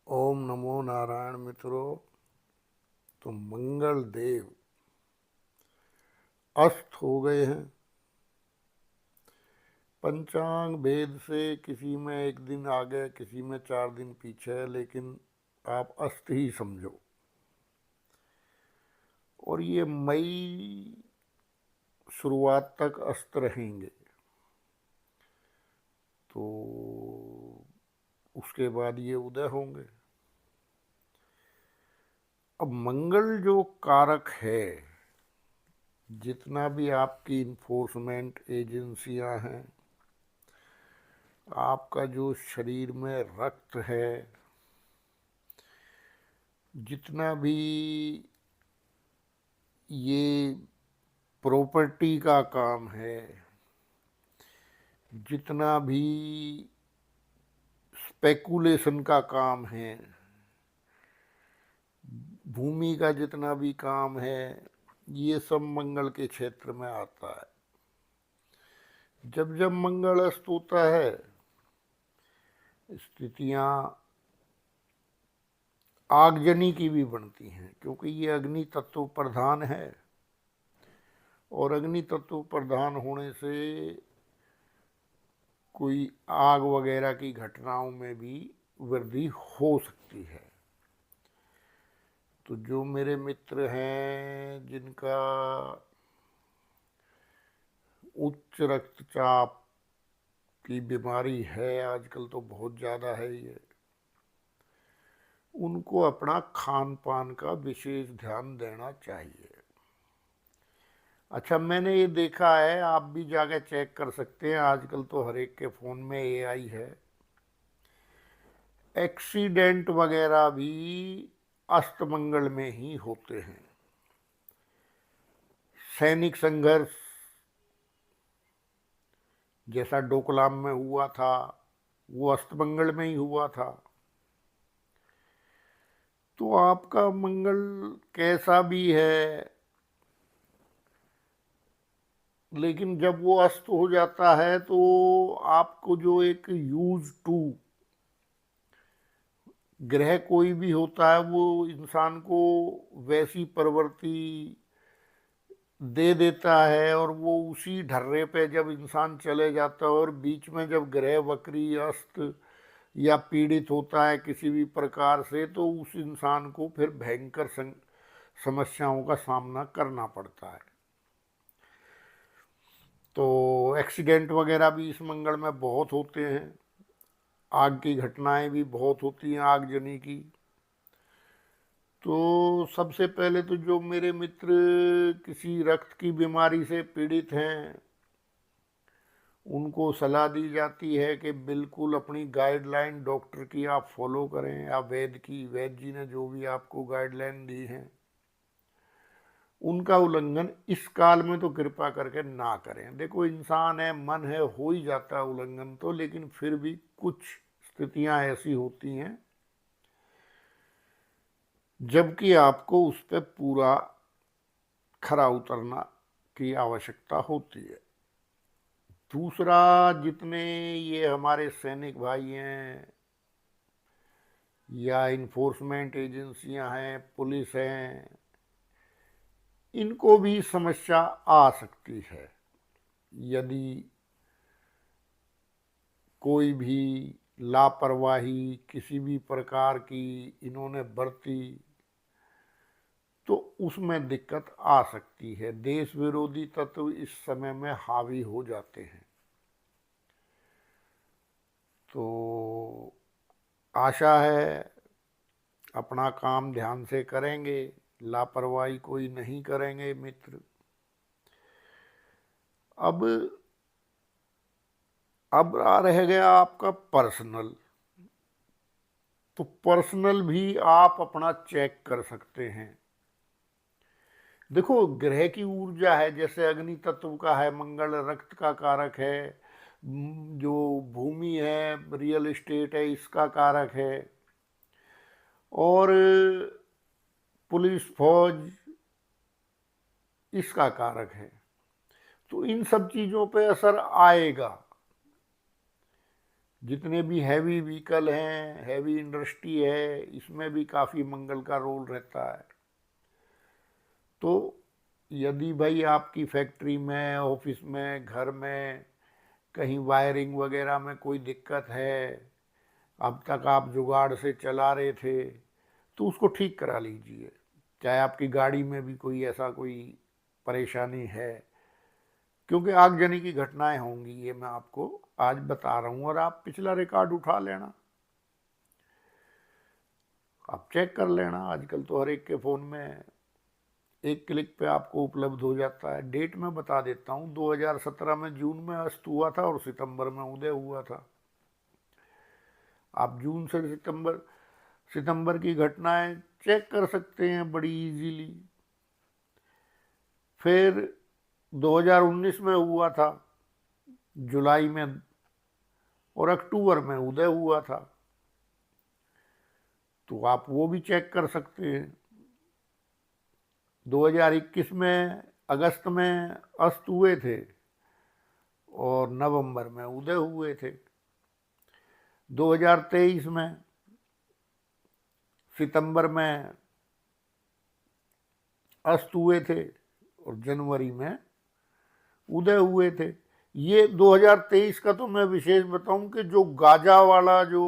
ओम नमो नारायण मित्रों। तो मंगल देव अस्त हो गए हैं। पंचांग भेद से किसी में एक दिन आगे, किसी में 4 दिन पीछे है, लेकिन आप अस्त ही समझो। और ये मई शुरुआत तक अस्त रहेंगे। तो उसके बाद ये उदय होंगे। अब मंगल जो कारक है, जितना भी आपकी इन्फोर्समेंट एजेंसियां हैं, आपका जो शरीर में रक्त है, जितना भी ये प्रॉपर्टी का काम है, जितना भी स्पेकुलेशन का काम है, भूमि का जितना भी काम है, ये सब मंगल के क्षेत्र में आता है। जब जब मंगल अस्त होता है, स्थितियां आगजनी की भी बनती हैं, क्योंकि ये अग्नि तत्व प्रधान है। और अग्नि तत्व प्रधान होने से कोई आग वगैरह की घटनाओं में भी वृद्धि हो सकती है। तो जो मेरे मित्र हैं जिनका उच्च रक्तचाप की बीमारी है, आजकल तो बहुत ज़्यादा है ये, उनको अपना खान पान का विशेष ध्यान देना चाहिए। अच्छा, मैंने ये देखा है, आप भी जाके चेक कर सकते हैं, आजकल तो हर एक के फ़ोन में एआई है। एक्सीडेंट वगैरह भी अस्तमंगल में ही होते हैं। सैनिक संघर्ष जैसा डोकलाम में हुआ था, वो अस्तमंगल में ही हुआ था। तो आपका मंगल कैसा भी है, लेकिन जब वो अस्त हो जाता है तो आपको जो एक यूज टू ग्रह कोई भी होता है, वो इंसान को वैसी प्रवृत्ति दे देता है, और वो उसी ढर्रे पे जब इंसान चले जाता है, और बीच में जब ग्रह वक्री अस्त या पीड़ित होता है किसी भी प्रकार से, तो उस इंसान को फिर भयंकर समस्याओं का सामना करना पड़ता है। तो एक्सीडेंट वगैरह भी इस मंगल में बहुत होते हैं। आग की घटनाएं भी बहुत होती हैं, आगजनी की। तो सबसे पहले तो जो मेरे मित्र किसी रक्त की बीमारी से पीड़ित हैं, उनको सलाह दी जाती है कि बिल्कुल अपनी गाइडलाइन डॉक्टर की आप फॉलो करें, या वैद्य जी ने जो भी आपको गाइडलाइन दी है, उनका उल्लंघन इस काल में तो कृपा करके ना करें। देखो, इंसान है, मन है, हो ही जाता है उल्लंघन तो, लेकिन फिर भी कुछ स्थितियां ऐसी होती हैं जबकि आपको उस पर पूरा खरा उतरना की आवश्यकता होती है। दूसरा, जितने ये हमारे सैनिक भाई हैं, या इन्फोर्समेंट एजेंसियां हैं, पुलिस हैं, इनको भी समस्या आ सकती है यदि कोई भी लापरवाही किसी भी प्रकार की इन्होंने बरती, तो उसमें दिक्कत आ सकती है। देश विरोधी तत्व इस समय में हावी हो जाते हैं। तो आशा है अपना काम ध्यान से करेंगे, लापरवाही कोई नहीं करेंगे मित्र। अब रह गया आपका पर्सनल। तो पर्सनल भी आप अपना चेक कर सकते हैं। देखो, ग्रह की ऊर्जा है, जैसे अग्नि तत्व का है, मंगल रक्त का कारक है, जो भूमि है, रियल एस्टेट है, इसका कारक है, और पुलिस फौज इसका कारक है। तो इन सब चीजों पे असर आएगा। जितने भी हैवी व्हीकल हैं, हैवी इंडस्ट्री है, इसमें भी काफ़ी मंगल का रोल रहता है। तो यदि भाई आपकी फैक्ट्री में, ऑफिस में, घर में कहीं वायरिंग वगैरह में कोई दिक्कत है, अब तक आप जुगाड़ से चला रहे थे, तो उसको ठीक करा लीजिए। चाहे आपकी गाड़ी में भी कोई ऐसा कोई परेशानी है, क्योंकि आगजनी की घटनाएं होंगी, ये मैं आपको आज बता रहा हूँ। और आप पिछला रिकॉर्ड उठा लेना, आप चेक कर लेना। आजकल तो हर एक के फ़ोन में एक क्लिक पे आपको उपलब्ध हो जाता है। डेट मैं बता देता हूँ, 2017 में जून में अस्त हुआ था और सितंबर में उदय हुआ था। आप जून से सितंबर की घटनाएं चेक कर सकते हैं बड़ी इजीली। फिर 2019 में हुआ था जुलाई में, और अक्टूबर में उदय हुआ था, तो आप वो भी चेक कर सकते हैं। 2021 में अगस्त में अस्त हुए थे और नवंबर में उदय हुए थे। 2023 में सितंबर में अस्त हुए थे और जनवरी में उदय हुए थे। ये 2023 का तो मैं विशेष बताऊं कि जो गाजा वाला जो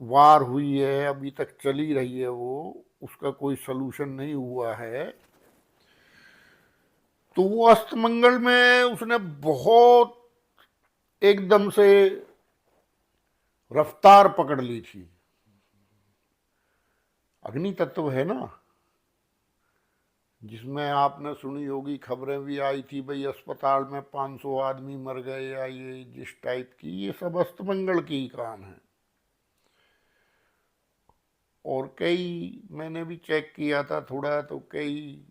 वार हुई है, अभी तक चली रही है, वो उसका कोई सलूशन नहीं हुआ है। तो वो अस्तमंगल में उसने बहुत एकदम से रफ्तार पकड़ ली थी। अग्नि तत्व है ना, जिसमें आपने सुनी होगी, खबरें भी आई थी भाई अस्पताल में 500 आदमी मर गए या ये जिस टाइप की, ये सब अस्तमंगल की ही काम है। और कई मैंने भी चेक किया था थोड़ा, तो कई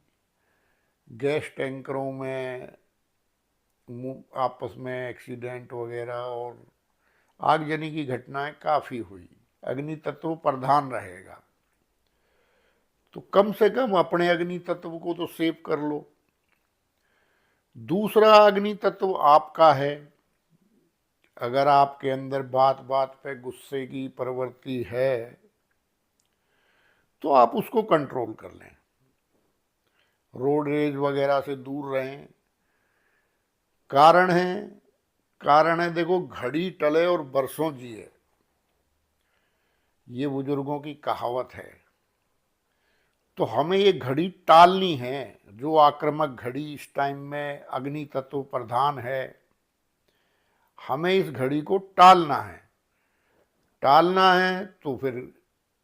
गैस टैंकरों में आपस में एक्सीडेंट वगैरह और आगजनी की घटनाएं काफ़ी हुई। अग्नि तत्व प्रधान रहेगा, तो कम से कम अपने अग्नि तत्व को तो सेव कर लो। दूसरा अग्नि तत्व आपका है। अगर आपके अंदर बात बात पे गुस्से की प्रवृत्ति है, तो आप उसको कंट्रोल कर लें, रोड रेज वगैरह से दूर रहें। कारण है देखो, घड़ी टले और बरसों जिए, ये बुजुर्गों की कहावत है। तो हमें ये घड़ी टालनी है। जो आक्रामक घड़ी इस टाइम में अग्नि तत्व प्रधान है, हमें इस घड़ी को टालना है। तो फिर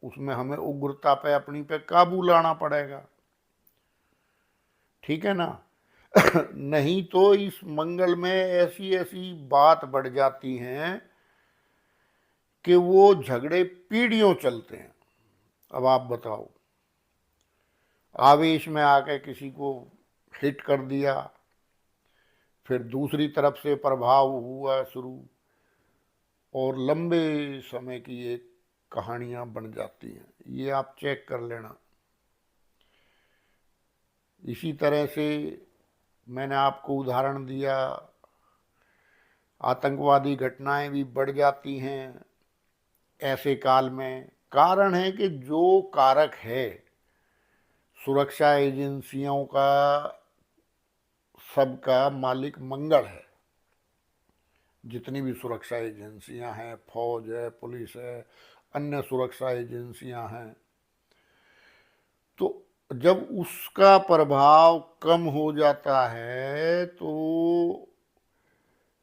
उसमें हमें उग्रता पे अपनी पे काबू लाना पड़ेगा, ठीक है ना। नहीं तो इस मंगल में ऐसी ऐसी बात बढ़ जाती हैं कि वो झगड़े पीढ़ियों चलते हैं। अब आप बताओ, आवेश में आके किसी को हिट कर दिया, फिर दूसरी तरफ से प्रभाव हुआ शुरू, और लंबे समय की ये कहानियां बन जाती हैं। ये आप चेक कर लेना। इसी तरह से मैंने आपको उदाहरण दिया, आतंकवादी घटनाएं भी बढ़ जाती हैं ऐसे काल में। कारण है कि जो कारक है, सुरक्षा एजेंसियों का सबका मालिक मंगल है। जितनी भी सुरक्षा एजेंसियां हैं, फौज है, पुलिस है, अन्य सुरक्षा एजेंसियां हैं, तो जब उसका प्रभाव कम हो जाता है, तो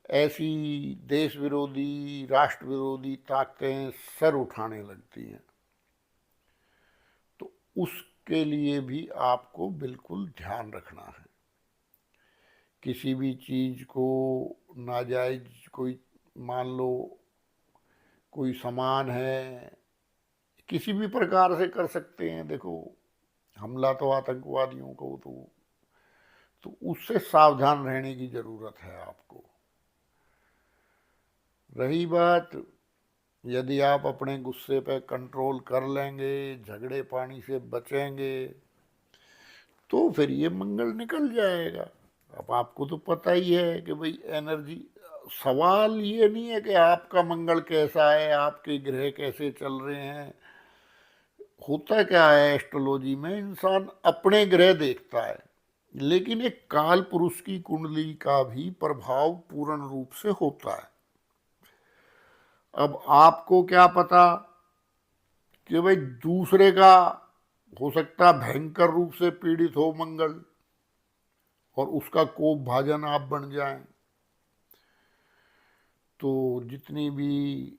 ऐसी देश विरोधी, राष्ट्र विरोधी ताकतें सर उठाने लगती हैं। तो उसके लिए भी आपको बिल्कुल ध्यान रखना है। किसी भी चीज़ को नाजायज, कोई मान लो कोई सामान है, किसी भी प्रकार से कर सकते हैं। देखो, हमला तो आतंकवादियों को, तो उससे सावधान रहने की ज़रूरत है आपको। रही बात, यदि आप अपने गुस्से पे कंट्रोल कर लेंगे, झगड़े पानी से बचेंगे, तो फिर ये मंगल निकल जाएगा। अब आपको तो पता ही है कि भाई एनर्जी, सवाल ये नहीं है कि आपका मंगल कैसा है, आपके ग्रह कैसे चल रहे हैं। होता क्या है एस्ट्रोलॉजी में, इंसान अपने ग्रह देखता है, लेकिन एक काल पुरुष की कुंडली का भी प्रभाव पूर्ण रूप से होता है। अब आपको क्या पता कि भाई दूसरे का हो सकता है भयंकर रूप से पीड़ित हो मंगल, और उसका कोप भाजन आप बन जाएं। तो जितनी भी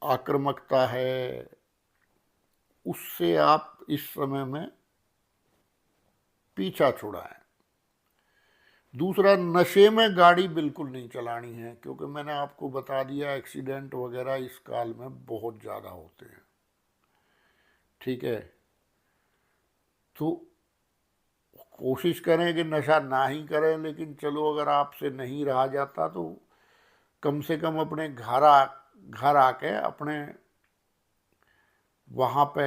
आक्रामकता है, उससे आप इस समय में पीछा छुड़ाएं। दूसरा, नशे में गाड़ी बिल्कुल नहीं चलानी है, क्योंकि मैंने आपको बता दिया एक्सीडेंट वगैरह इस काल में बहुत ज़्यादा होते हैं। ठीक है, तो कोशिश करें कि नशा ना ही करें, लेकिन चलो अगर आपसे नहीं रहा जाता तो कम से कम अपने घर आके अपने वहाँ पे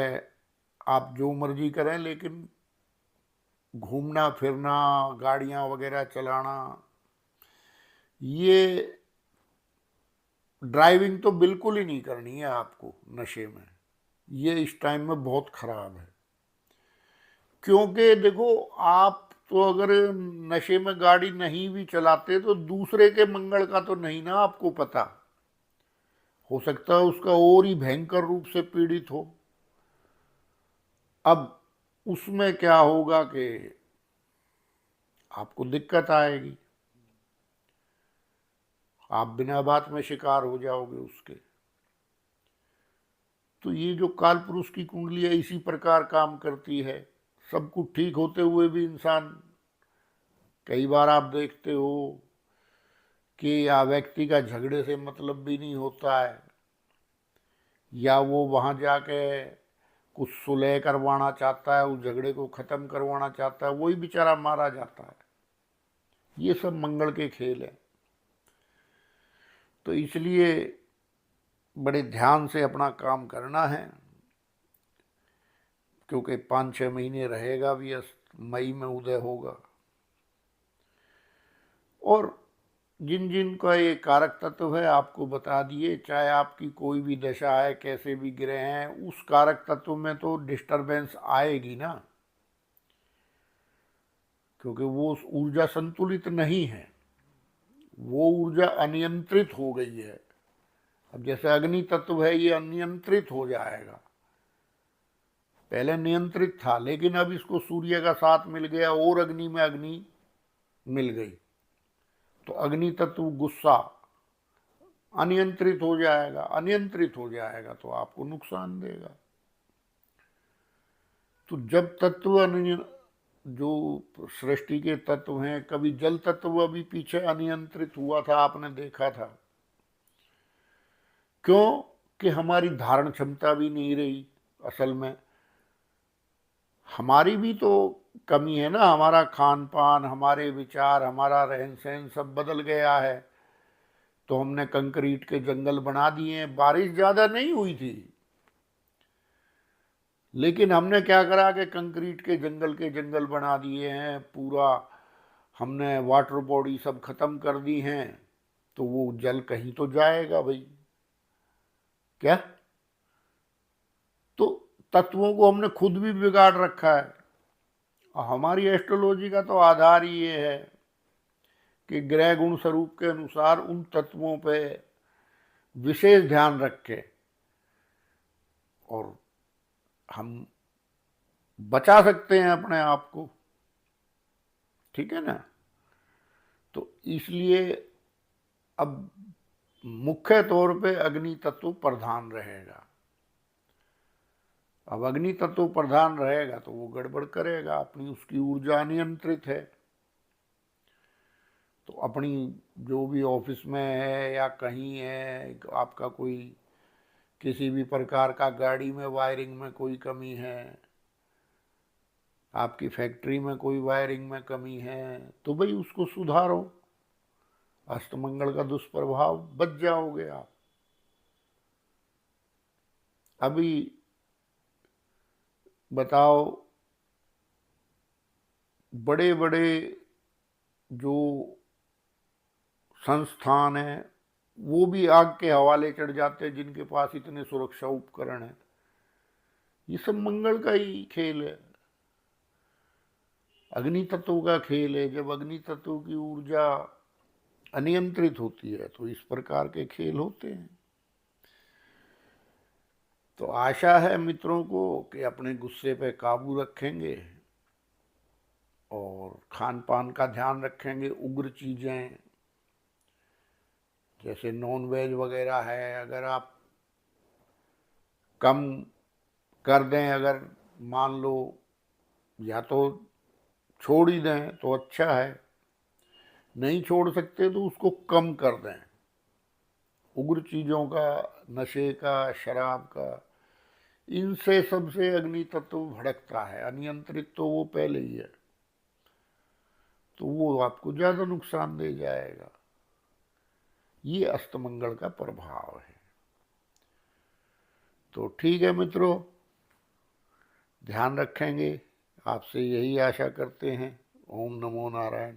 आप जो मर्जी करें, लेकिन घूमना फिरना, गाड़ियाँ वगैरह चलाना, ये ड्राइविंग तो बिल्कुल ही नहीं करनी है आपको नशे में। ये इस टाइम में बहुत खराब है, क्योंकि देखो, आप तो अगर नशे में गाड़ी नहीं भी चलाते तो दूसरे के मंगल का तो नहीं ना आपको पता। हो सकता है उसका और ही भयंकर रूप से पीड़ित हो। अब उसमें क्या होगा कि आपको दिक्कत आएगी, आप बिना बात में शिकार हो जाओगे उसके। तो ये जो काल पुरुष की कुंडली है इसी प्रकार काम करती है। सब कुछ ठीक होते हुए भी इंसान, कई बार आप देखते हो कि या व्यक्ति का झगड़े से मतलब भी नहीं होता है, या वो वहाँ जाके कुछ सुलह करवाना चाहता है, उस झगड़े को ख़त्म करवाना चाहता है, वही बेचारा मारा जाता है। ये सब मंगल के खेल है। तो इसलिए बड़े ध्यान से अपना काम करना है, क्योंकि 5-6 महीने रहेगा भी, मई में उदय होगा। और जिन जिन का ये कारक तत्व है आपको बता दिए, चाहे आपकी कोई भी दशा है, कैसे भी ग्रह हैं, उस कारक तत्व में तो डिस्टरबेंस आएगी ना, क्योंकि वो ऊर्जा संतुलित नहीं है, वो ऊर्जा अनियंत्रित हो गई है। अब जैसे अग्नि तत्व है, ये अनियंत्रित हो जाएगा। पहले नियंत्रित था, लेकिन अब इसको सूर्य का साथ मिल गया और अग्नि में अग्नि मिल गई, तो अग्नि तत्व गुस्सा अनियंत्रित हो जाएगा। अनियंत्रित हो जाएगा तो आपको नुकसान देगा। तो जब तत्व जो सृष्टि के तत्व हैं, कभी जल तत्व अभी पीछे अनियंत्रित हुआ था, आपने देखा था। क्यों? कि हमारी धारण क्षमता भी नहीं रही। असल में हमारी भी तो कमी है ना, हमारा खान पान, हमारे विचार, हमारा रहन सहन सब बदल गया है। तो हमने कंक्रीट के जंगल बना दिए हैं। बारिश ज़्यादा नहीं हुई थी, लेकिन हमने क्या करा कि कंक्रीट के जंगल बना दिए हैं पूरा। हमने वाटर बॉडी सब खत्म कर दी हैं, तो वो जल कहीं तो जाएगा भाई, क्या? तो तत्वों को हमने खुद भी बिगाड़ रखा है। और हमारी एस्ट्रोलॉजी का तो आधार ही ये है कि ग्रह गुण स्वरूप के अनुसार उन तत्वों पे विशेष ध्यान रखें, और हम बचा सकते हैं अपने आप को। ठीक है ना? तो इसलिए अब मुख्य तौर पे अग्नि तत्व प्रधान रहेगा। अब अग्नि तत्व प्रधान रहेगा तो वो गड़बड़ करेगा, अपनी उसकी ऊर्जा नियंत्रित है। तो अपनी जो भी ऑफिस में है या कहीं है, आपका कोई किसी भी प्रकार का गाड़ी में वायरिंग में कोई कमी है, आपकी फैक्ट्री में कोई वायरिंग में कमी है, तो भाई उसको सुधारो। अष्टमंगल का दुष्प्रभाव बच जाओगे आप। अभी बताओ, बड़े बड़े जो संस्थान हैं वो भी आग के हवाले चढ़ जाते हैं, जिनके पास इतने सुरक्षा उपकरण हैं। ये सब मंगल का ही खेल है, अग्नि तत्व का खेल है। जब अग्नि तत्व की ऊर्जा अनियंत्रित होती है तो इस प्रकार के खेल होते हैं। तो आशा है मित्रों को कि अपने गुस्से पे काबू रखेंगे और खान पान का ध्यान रखेंगे। उग्र चीज़ें जैसे नॉन वेज वगैरह है, अगर आप कम कर दें, अगर मान लो, या तो छोड़ ही दें तो अच्छा है, नहीं छोड़ सकते तो उसको कम कर दें। उग्र चीज़ों का, नशे का, शराब का, इनसे सबसे अग्नि तत्व भड़कता है। अनियंत्रित तो वो पहले ही है, तो वो आपको ज़्यादा नुकसान दे जाएगा। ये अस्तमंगल का प्रभाव है। तो ठीक है मित्रों, ध्यान रखेंगे, आपसे यही आशा करते हैं। ओम नमो नारायण।